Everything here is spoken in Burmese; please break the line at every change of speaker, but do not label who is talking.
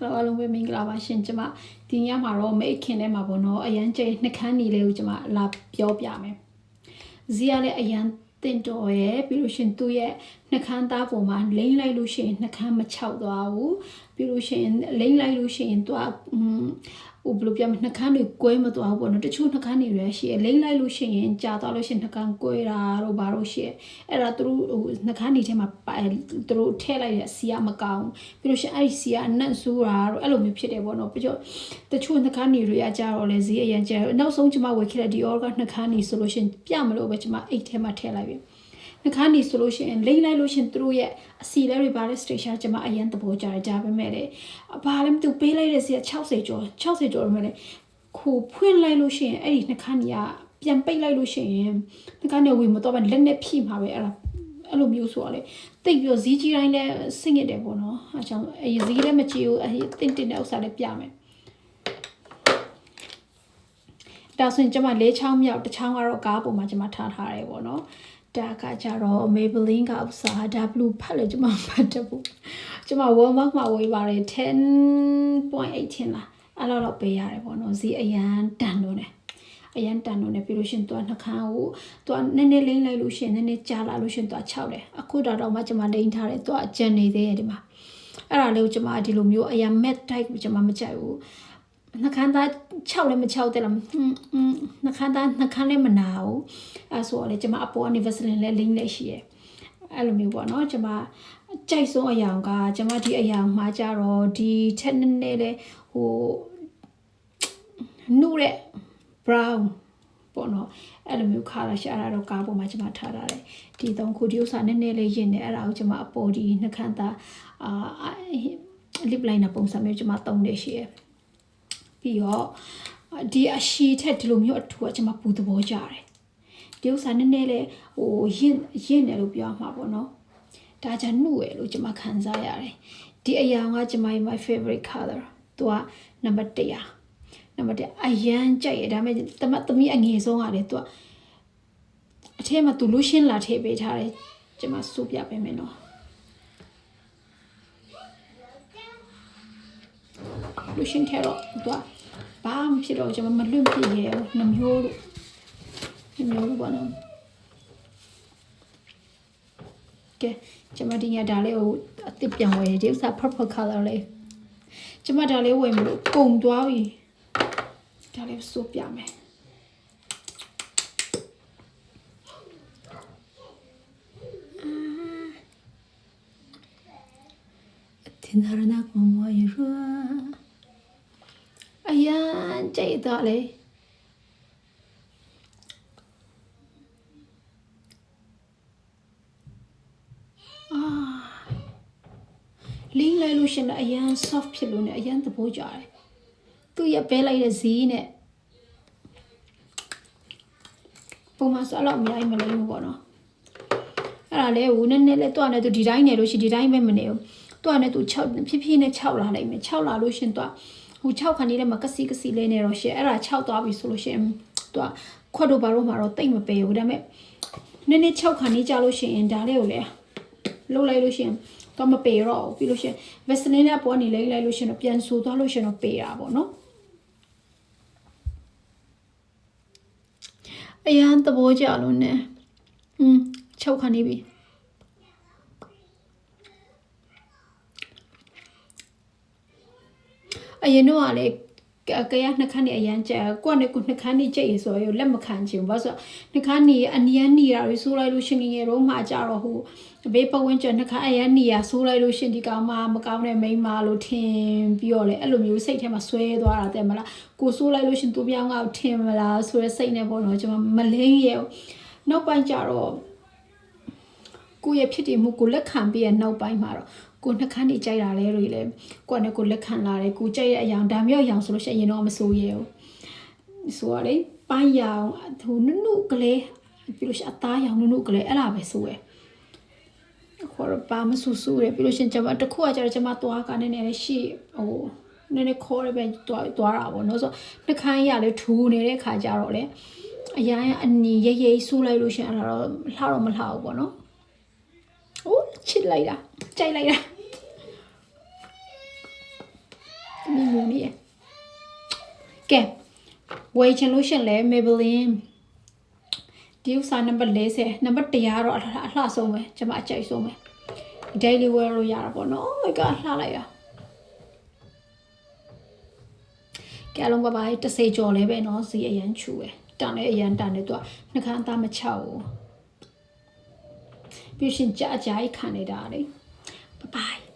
Hello အားလုံးပဲမင်္ဂလာပါရှင်ကျမဒီညမှာတော့မိတ်ခင်ထဲမှာပေါ့နော်အရန်ကျိနှခမ်းနေလေးကိုကျမလာပြောပြမယ်ဇီးရလည်းအရန်တင်တော်ရဲ့ပြီးလို့ရှင်သူ့ရဲ့နှခမ်းသားပုံမှာလိမ့်လိုက်လို့ရှိရင်နှခမ်းမချောက်သွားဘူးပြီးလို့ရှိရင်လိမ့်လိုက်လို့ရှိရင်သူကဘယ်လိုပြောမလဲနှခမ်းတွေကွဲမသွားဘူးပေါ့နော်တချို့နှခမ်းတွေလည်းရှိရလိမ့်လိုက်လို့ရှိရင်ကြာသွားလို့ရှိရင်နှခမ်းကွဲတာတို့ဘာလို့ရှိရအဲ့ဒါသူတို့နှခမ်းတွေထဲမှာသူတို့ထည့်လိုက်တဲ့အစီကမကောင်းပြီးလို့ရှိရင်အဲ့ဒီစီကအနက်ဆိုးတာတို့အဲ့လိုမျိုးဖြစ်တယ်ပေါ့နော်ပြီးတော့တချို့နှခမ်းတွေတွေကကြာတော့လဲဈေးအရင်ကျနောက်ဆုံးကျွန်မဝယ်ခဲ့တဲ့ဒီအော်ကနှခမ်းတွေဆိုလို့ရှိရင်ပြမလို့ပဲကျွန်မအိတ်ထဲမှာထည့်လိုက်ပြီနှခမ်းနေဆိုလို့ရှိရင်လိမ့်လိုက်လို့ရှင်သူတို့ရဲ့အစီလဲတွေပါတဲ့ station ကျွန်မအရင်သဘောကျတယ်ဒါပေမဲ့လေဘာလဲမသိပေးလိုက်တဲ့စီက60ကျော်ပဲမဲ့လေခုဖွင့်လိုက်လို့ရှိရင်အဲ့ဒီနှခမ်းကြီးကပြန်ပိတ်လိုက်လို့ရှိရင်နှခမ်းတွေဝင်မတော့ဘဲလက်နဲ့ဖြိမှာပဲအဲ့လိုမျိုးဆိုတော့လေတိတ်ပြီးဈေးကြီးတိုင်းလည်းဆင့်ရတယ်ပေါ့နော်အဲကြောင့်ဈေးလည်းမကြည့်ဘူးတင်တဲ့ဥစ္စာလည်းပြမယ်ဒါဆိုရင်ကျွန်မ၄ချောင်းမြောက်တစ်ချောင်းကတော့ကားပေါ်မှာကျွန်မထားတယ်ပေါ့နော်ဒါကကြတော့ Maybelline ကဥစား W ဖတ်လို့ကျွန်မဖတ်တယ်ပေါ့ကျွန်မ Walmart မှာဝယ်ပါတယ် 10.18 လားအဲ့တော့ပေးရတယ်ပေါ့နော်ဈေးအရန်တန်လို့တယ်အရန်တန်လို့တယ်ပြီးလို့ရှင်သူကနှခမ်းကိုသူကနည်းနည်းလိမ့်လိုက်လို့ရှင်နည်းနည်းကြားလာလို့ရှင်သူက6တယ်အခုတော့မှကျွန်မလိမ့်ထားတယ်သူကအကျန်နေသေးတယ်ဒီမှာအဲ့ဒါလေးကိုကျွန်မဒီလိုမျိုးအရန် matte type ကျွန်မမကြိုက်ဘူးနှခမ်းသား6လည်းမ6တဲ့လားနှခမ်းလည်းမနာဘူးအဲဆိုတော့လေကျွန်မအပေါ်ကနေ Vaseline လည်း link လည်းရှိရယ်အဲ့လိုမျိုးပေါ့နော်ကျွန်မကြိုက်ဆုံးအရာကကျွန်မဒီအရာမှာကြတော့ဒီထက်နည်းနည်းလေးဟိုနုတဲ့ brown ပေါ့နော်အဲ့လိုမျိုးခါရရှာတာတော့ကားပေါ်မှာကျွန်မထားထားတယ်ဒီ3ခုဒီဥစ္စာနည်းနည်းလေးရင်းနေအဲ့ဒါကိုကျွန်မအပေါ်ဒီနှခမ်းသားlip liner ပုံစံမျိုးကျွန်မသုံးနေရှိရယ်ပြီးတော့ဒီအရှိထက်ဒီလိုမျိုးအထူကကျွန်မပူသဘောကျတယ်ဒီဥစ္စာနည်းနည်းလေးဟိုရင့်တယ်လို့ပြောမှာပေါ့နော်ဒါကြောင့်နှုတ်ရလို့ကျွန်မခံစားရတယ်ဒီအရာကကျွန်မ my favorite color သူကနံပါတ်1အရန်ကြိုက်ရဒါပေမဲ့သမီးအငယ်ဆုံးကလေသူကအထဲမှာသူလူရှင်းလာထည့်ပေးထားတယ်ကျွန်မစုပြပေးမယ်နော်လူရှင်းထဲတော့သူကဘာမှဖြစ်တော့ကျွန်မမလွတ်ပြရဲနှမျိုးလို့ပေါ့နော်ကဲကျွန်မဒီညဒါလေးကိုအသစ်ပြန်ဝယ်ဒီဥစ္စာ purple color လေးကျွန်မဒါလေးဝယ်မလို့ကုန်သွားပြီဒါလေးစုပြမယ်တင်ရနာကမွေရအရန်ကြိတ်တော့လေလိမ့်လိုက်လို့ရှင်လည်းအရန် soft ဖြစ်လို့ ਨੇ အရန်သဘောကျတယ်သူရပဲလိုက်တဲ့ဈေးနဲ့ပုံမှန်ဆိုတော့အများကြီးမလိမ့်ဘူးပေါ့နော်အဲ့ဒါလေဟိုနည်းနည်းလေးတွားနေသူဒီတိုင်းနေလို့ရှိဒီတိုင်းပဲမနေဘူးတွားနေသူ6ဖြည်းဖြည်းနဲ့6လာလိုက်မယ်6လာလို့ရှင်တွားဟို6ခါနေလည်းမကစီလေးနေတော့ရှင်အဲ့ဒါ6သွားပြီဆိုလို့ရှင်တွားခွက်တို့ဘာလို့မှာတော့တိတ်မပေးဘူးဒါပေမဲ့နည်းနည်း6ခါနေကြလို့ရှင်ဒါလေးကိုလေလှုပ်လိုက်လို့ရှင်တော့မပေတော့ဘူးပြီးလို့ရှင် Vaseline နဲ့ပေါ်နေလိုက်လို့ရှင်တော့ပြန်ဆူသွားလို့ရှင်တော့ပေတာပေါ့နော်အရန်သဘောကျလို့ ਨੇ 6ခါနေပြီအရင်တော့ကလေကရနှခမ်းနေအရန်ကြကိုနဲ့ကိုနှခမ်းနေကြိတ်ရဆိုရလက်မခံချင်ဘာလို့ဆိုနှခမ်းနေအနီးနီးတာတွေဆိုးလိုက်လို့ရှင်ငယ်တော့မှကြတော့ဟိုဘေးပဝန်းကျင်နှခမ်းအရန်နီးရဆိုးလိုက်လို့ရှင်ဒီကောင်မမကောင်းတဲ့မိန်းမလို့ထင်ပြီးတော့လေအဲ့လိုမျိုးစိတ်ထဲမှာဆွဲသွားတာတဲ့မလားကိုဆိုးလိုက်လို့ရှင်သူပြောင်းကောက်ထင်မလားဆိုရဲစိတ်နဲ့ပေါ့နော်ကျွန်မမလိမ့်ရဲ့နောက်ပိုင်းကြတော့ကိုရဲ့ဖြစ်တည်မှုကိုလက်ခံပြီးရနောက်ပိုင်းမှာတော့ကိုနှခမ်းနေကြိုက်တာလဲတွေလေကိုနဲ့ကိုလက်ခံလာတယ်ကိုကြိုက်တဲ့အရာဒါမျိုးအရာဆိုလို့ရှိရင်တော့မစိုးရဲဘူးဆိုရလေပိုင်းရောင်ဟိုနုကလေးပြီးလို့ရှိရင်အသားရောင်နုကလေးအဲ့ဒါပဲစိုးရဲခေါ်တော့ပါမဆူဆူရဲပြီးလို့ရှိရင်ကျွန်မတခုကကျတော့ကျွန်မသွားကနည်းနည်းလေးရှိဟိုနည်းနည်းခေါ်ရပဲသွားတာပေါ့နော်ဆိုနှခမ်းရလေထူနေတဲ့ခါကျတော့လေအရာအနီရိပ်ဆူလိုက်လို့ရှိရင်အဲ့ဒါတော့လှတော့မလှဘူးပေါ့နော်ချစ်လိုက်တာကြိုက်လိုက်တာ မြင်နေရကဲဝယ်ချင်လို့ရှင်လဲ Maybelline ဒီဥစားနံပါတ်40နံပါတ်100တော့အလှဆုံးပဲကျွန်မအကြိုက်ဆုံးပဲ daily wear လို့ရတာပေါ့နော် oh my god လှလိုက်ရကဲလုံးပါပါ30ကျော်လဲပဲနော်ဈေးအရန်ချူပဲတန်လဲအရန်တန်တယ်သူကနှခမ်းသားမချောက်ဘူးပြီးရှင်ကြာကြာခံနေတာလေ bye bye